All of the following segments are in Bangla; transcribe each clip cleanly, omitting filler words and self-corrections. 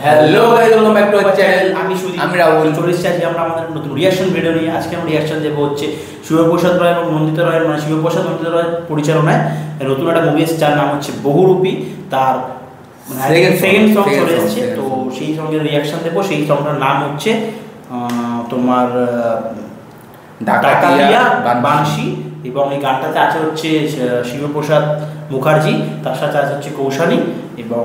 Hello guys, welcome back to our channel. আমি রাহুল। চলে এসেছি আজকে আমরা আমাদের নতুন রিঅ্যাকশন ভিডিও নিয়ে। আজকে আমরা রিঅ্যাকশন দেবো হচ্ছে শিবপ্রসাদ রায় এবং নন্দিতা রায়ের, মানে শিবপ্রসাদ নন্দিতা রায়ের পরিচালনায় নতুন একটা মুভি এসেছে যার নাম হচ্ছে বহুরূপী। তার সেকেন্ড সং চলে এসেছে, তো সেই সঙ্গের রিঅ্যাকশন দেবো। সেই সংটার নাম হচ্ছে তোমার ডাকাতিয়া বানশি, এবং এই গানটাতে আছে হচ্ছে শিবপ্রসাদ মুখার্জি, তার সাথে আছে হচ্ছে কৌশানী এবং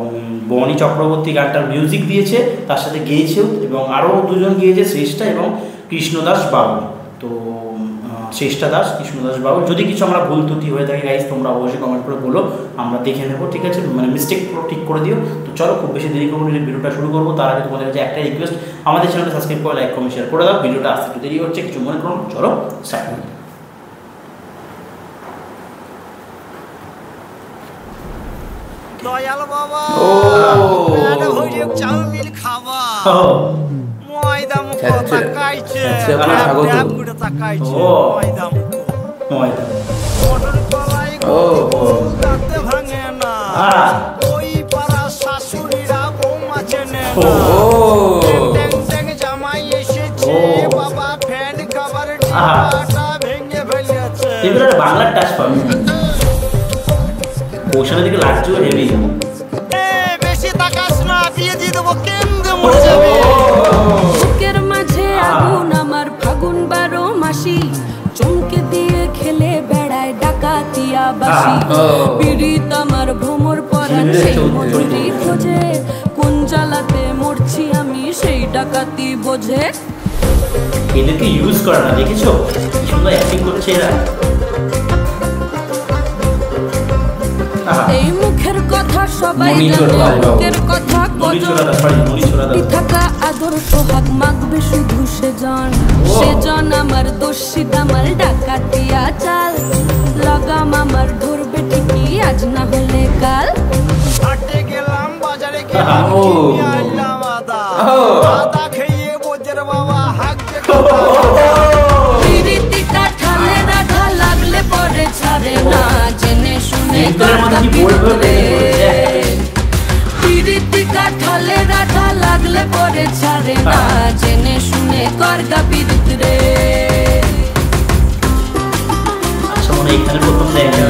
বনি চক্রবর্তী গানটার মিউজিক দিয়েছে, তার সাথে গেয়েছেও, এবং আরও দুজন গিয়েছে, শ্রেষ্ঠা এবং কৃষ্ণদাস বাবু। তো শ্রেষ্ঠা দাস, কৃষ্ণদাস বাবু। যদি কিছু আমরা ভুল ত্রুটি হয়ে থাকে গাইস, তোমরা অবশ্যই কমেন্ট করে বলো, আমরা দেখে নেবো, ঠিক আছে? মানে মিস্টেক ঠিক করে দিও। তো চলো, খুব বেশি দেরি করবো, ভিডিওটা শুরু করবো। তার আগে তোমাদের কাছে একটা রিকোয়েস্ট, আমাদের চ্যানেলটা সাবস্ক্রাইব করে লাইক কমেন্ট শেয়ার করে দাও। ভিডিওটা আসতে একটু দেরি হচ্ছে, কিছু মনে করো। চলো স্টার্ট করি। দয়াল বাবা চাউমিন খাবা ময়দা মুখ তাকাইছে গুড়ে তাকাইছে ময়দা মুখ ময়দা মোটর কলাই গো দাঁতে ভাঙে না ওই পাড়া শাশুড়িরা বৌমা চেনে না ট্যাং ট্যাং জামাই এসেছে বাবা ফ্যান খাবার ডিবাটা ভেঙে ফেলেছে। এগুলো বাংলার টাচ পাবে, ওখানে দিকে লাগছে হেভি। বেশি তাকাস না, বিয়ে দিয়ে দেবো, কেন্দ্রে মরে যাবে। বুকের মাঝে আগুন আমার ফাগুন 12 মাসি, চমকে দিয়ে খেলে বেড়ায় ডাকাতিয়া বাসি। পীড়িত আমার ভ্রমর পরাণ সেই মজুরি খোঁজে, কোন জ্বালাতে মরছি আমি সেই ডাকাতি বোঝে। এদেরকে ইউজ করে না, দেখেছো কি সুন্দর অ্যাক্টিং করছে এরা। এই মুখের কথা সবাই জানে, মুখের কথা থাকা আদর সোহাগ মাগবে শুধু সেজন আমার দোষী দামাল ডাকাতিয়া চাল। লাগাম আমার ধরবে ঠিকই আজ না হলে কাল। হাটে গেলাম, বাজারে গেলাম, আনলাম আদা, আদা খেয়ে বোঝের বাবা হাঁকতে পিরিতি কাঠালে রাধা লাগলে পরে ছাড়ে না, জেনে শুনে পিরিতি কাঠালে রাধা লাগলে পরে ছাড়ে না, জেনে শুনে করগা পিরিত রে। আচ্ছা, মনে এখানে প্রথম দেখা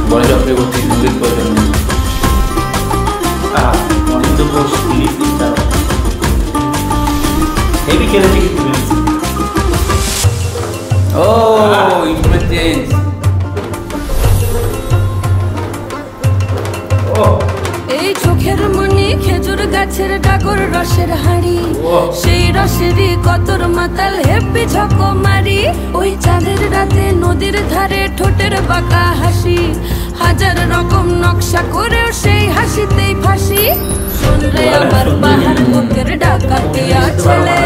বলে চক্রবর্তী মিউজিক পছন্দ। অনিন্দ ঘোষ হেভি খেলেছে কিন্তু মিউজিক। ও ইনস্ট্রুমেন্ট চেঞ্জ। এই চোখের মনি খেজুর গাছের ডাগর রসের হাঁড়ি, সেই রসেরই কতর মাতাল হেপি ঝকো মারি। ওই চাঁদের রাতে নদীর ধারে ঠোঁটের বাঁকা হাসি, হাজার রকম নকশা করেও সেই হাসিতেই ফাঁসি। শুনলে আমার বাহার বুকের ডাকাতিয়া ছেলে,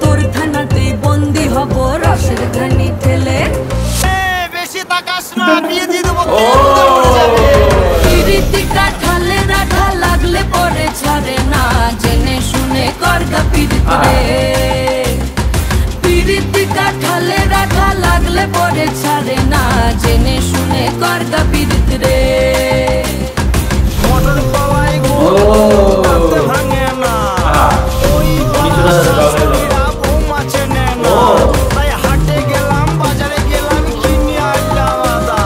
তোর থানাতেই বন্দি হব রসের ঘানি ঠেলে। বেশি তাকাস না, বিয়ে দিয়ে দেবো, কেন্দ্রে মরে যাবে। পিরিতি কাঠালে রাধা লাগলে পরে ছাড়ে না, জেনে শুনে করগা পিরিত রে। পিরিতি কাঠালে রাধা লাগলে পরে ছাড়ে না, জেনে শুনে করগা পিরিত রে। মোটর কলাই গো দাঁতে ভাঙে না, ওই পাড়া শাশুড়িরা বৌমা চেনে না। তাই হাটে গেলাম, বাজারে গেলাম, কিনে আনলাম আদা,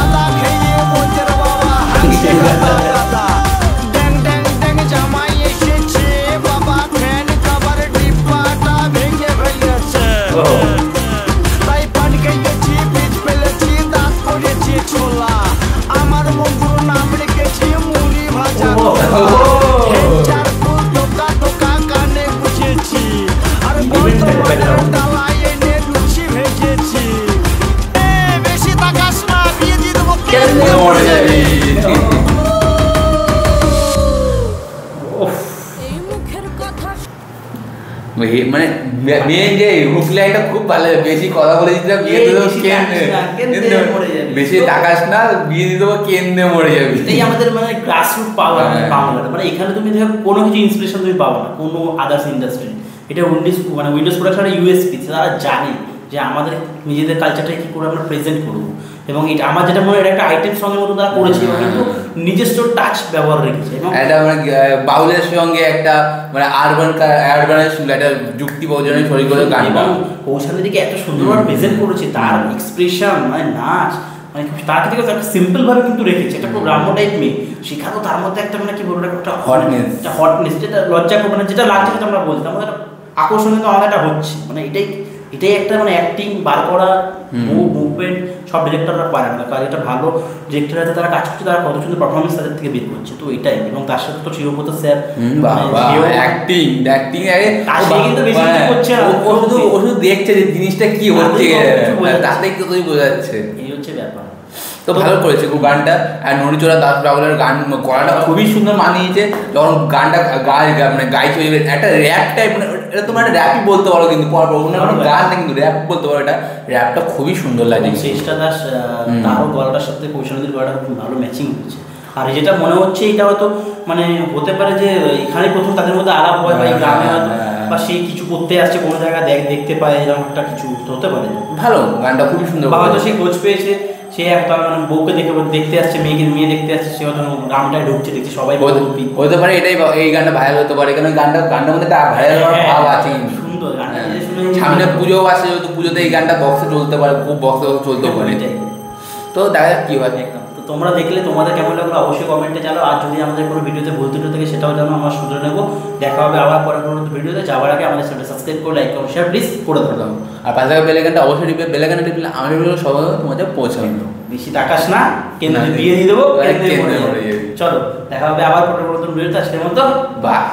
আদা খেয়ে বোঝের বাবা হাঁকতে দাদা। ড্যাং ড্যাং ড্যাং জামাই এসেছে বাবা, ফ্যান খাবার ডিব্বাটা ভেঙে ফেলেছে। তাই পান খেয়েছি, বীজ ফেলেছি, দাঁত করেছি ছোলা, আমার বন্ধুর নাম রেখেছি মুড়ি ভাজা। চার ফুল টোকা টোকা কানে গুছেছি, আর বর্তমানের ডালায় এনে লুচি ভেজেছি। বেশি তাকাস না, বিয়ে দিয়ে দেবো, কেন্দ্রে মরে যাবি। এই মুখের কথা মানে মেয়ে যে হুক লাইনটা খুব ভালো, বেশি কথা বলে দিতে বিয়ে দিয়ে দেবো, বেশি তাকাস না, বিয়ে দিয়ে দেবো, কেন্দ্রে মরে যাবি। এই আমাদের মানে গ্রাসরুট পাওয়ার বাংলাটা, মানে এখানে তুমি দেখো কোনো কিছু ইন্সপিরেশন তুমি পাবো না কোনো আদার্স ইন্ডাস্ট্রি। এটা উইন্ডোজ প্রোডাকশনের ইউএসপি, তারা জানে যে আমাদের নিজেদের কালচারটা কী করে আমরা প্রেজেন্ট করবো। এবং এটা আমার যেটা মনে হয় এটা একটা আইটেম সঙ্গের মতো তারা করেছে এবং কিন্তু নিজস্ব টাচ ব্যবহার রেখেছে এবং একটা মানে বাউলের সঙ্গে একটা মানে আরবানের সঙ্গে একটা যুক্তি বোঝানোর শরীর করে গান, এবং কৌশালীদিকে এত সুন্দরভাবে প্রেজেন্ট করেছে, তার এক্সপ্রেশন মানে নাচ মানে তার থেকে একটা সিম্পল ভাবে কিন্তু রেখেছে, একটা পুরো গ্রাম্য টাইপ মেয়ে সেখানেও তার মধ্যে একটা মানে কি বলবো একটা হটনেস যেটা লজ্জা করবে না, যেটা লাগছে যেটা আমরা বলছি আমাদের আকর্ষণ কিন্তু আমাদের একটা হচ্ছে, মানে এটাই একটা মানে অ্যাক্টিং বার করা মুভমেন্ট সব ডিরেক্টররা পারে না, কারণ এটা ভালো ডিরেক্টর আছে তারা কাজ করছে, তারা কত সুন্দর পারফরমেন্স তাদের থেকে বের করছে, তো এটাই। এবং তার সাথে তো শিবব্রত স্যার অ্যাক্টিং কিন্তু বেশি কিছু করছে না, ও শুধু দেখছে যে জিনিসটা কি হচ্ছে তাতেই তো বোঝা যাচ্ছে, এই হচ্ছে ব্যাপার। তো ভালো করেছে খুব গানটা। আর নড়িচড়া দাস রাহুলের গান গলাটা খুবই সুন্দর মানিয়েছে, যখন গানটা মানে গাইছে একটা র্যাপ টাইপ, মানে এটা তোমার একটা র্যাপই বলতে পারো, কিন্তু অন্য কোনো গান না কিন্তু র্যাপ বলতে পারো, এটা র্যাপটা খুবই সুন্দর লাগে। চেষ্টা দাস তারও গলাটার সাথে কৌশলীদের গলাটা খুব ভালো ম্যাচিং হচ্ছে। আর যেটা মনে হচ্ছে এটা হয়তো মানে হতে পারে যে এখানে প্রথম তাদের মধ্যে আলাপ হয় বা এই গ্রামে হয়তো বা সে কিছু করতে আসছে কোনো জায়গায় দেখতে পায়, এরকম একটা কিছু হতে পারে। ভালো গানটা খুবই সুন্দর, বা হয়তো সে খোঁজ পেয়েছে, সে একটা মানে বউকে দেখতে আসছে, মেয়ে দেখতে আসছে, সে হয়তো গ্রামটায় ঢুকছে, দেখছে সবাই হতে পারে এটাই, এই গানটা ভাইরাল হতে পারে, কারণ গানটার মধ্যে একটা ভাইরাল হওয়ার ভাব আছে, সুন্দর গানটা। সামনে পুজো আছে, যেহেতু পুজোতে এই গানটা বক্সে চলতে পারে, খুব বক্সে চলতে পারে, তো দেখা যাক কি হয়। তো তোমরা দেখলে তোমাদের কেমন লাগলো অবশ্যই কমেন্টে জানাও, আর যদি আমাদের কোনো ভিডিওতে ভুল ত্রুটি থাকে সেটাও জানো, আমরা শুধরে নেবো। দেখা হবে আবার পরে কোনো ভিডিওতে, যাওয়ার আগে আমাদের চ্যানেলটা সাবস্ক্রাইব করে লাইক করো শেয়ার প্লিজ করে দেবো, আর পাশে বেলাইকনটা অবশ্যই টিপে, বেলাইকনটা টিপলে আমাদের ভিডিও সবাই তোমাদের পৌঁছাবে। বেশি টাকাস না, কেন্দ্রে দিয়ে দিয়ে দেবো, চলো দেখা হবে আবার পরে কোনো ভিডিওতে, আজকের মতো বাই।